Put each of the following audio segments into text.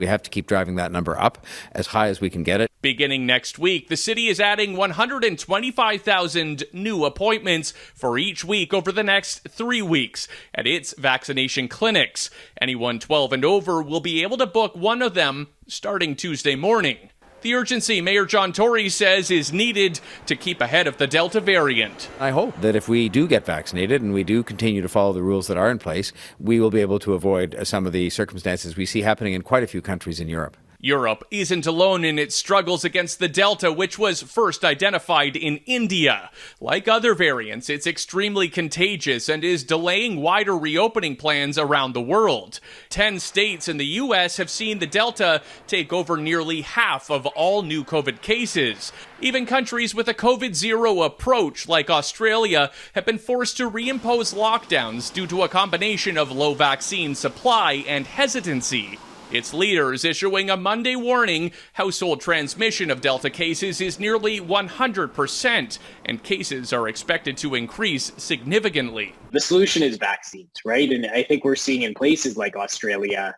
We have to keep driving that number up as high as we can get it. Beginning next week, the city is adding 125,000 new appointments for each week over the next 3 weeks at its vaccination clinics. Anyone 12 and over will be able to book one of them starting Tuesday morning. The urgency, Mayor John Tory says, is needed to keep ahead of the Delta variant. I hope that if we do get vaccinated and we do continue to follow the rules that are in place, we will be able to avoid some of the circumstances we see happening in quite a few countries in Europe. Europe isn't alone in its struggles against the Delta, which was first identified in India. Like other variants, it's extremely contagious and is delaying wider reopening plans around the world. 10 states in the U.S. have seen the Delta take over nearly half of all new COVID cases. Even countries with a COVID-0 approach, like Australia, have been forced to reimpose lockdowns due to a combination of low vaccine supply and hesitancy. Its leaders issuing a Monday warning household transmission of Delta cases is nearly 100%, and cases are expected to increase significantly. The solution is vaccines, right? And I think we're seeing in places like Australia,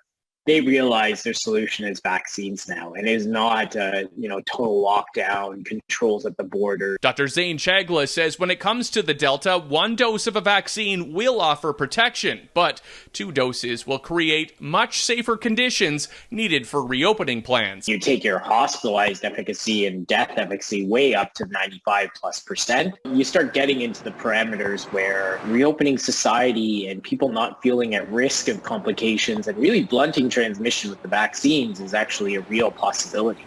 they realize their solution is vaccines now, and it is not, total lockdown, controls at the border. Dr. Zain Chagla says when it comes to the Delta, 1 dose of a vaccine will offer protection, but 2 doses will create much safer conditions needed for reopening plans. You take your hospitalized efficacy and death efficacy way up to 95+%. You start getting into the parameters where reopening society and people not feeling at risk of complications and really blunting transmission with the vaccines is actually a real possibility.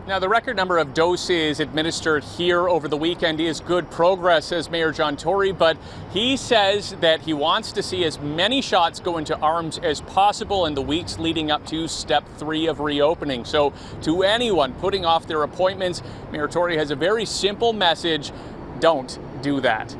Now, the record number of doses administered here over the weekend is good progress, says Mayor John Tory, but he says that he wants to see as many shots go into arms as possible in the weeks leading up to step 3 of reopening. So to anyone putting off their appointments, Mayor Tory has a very simple message: don't do that.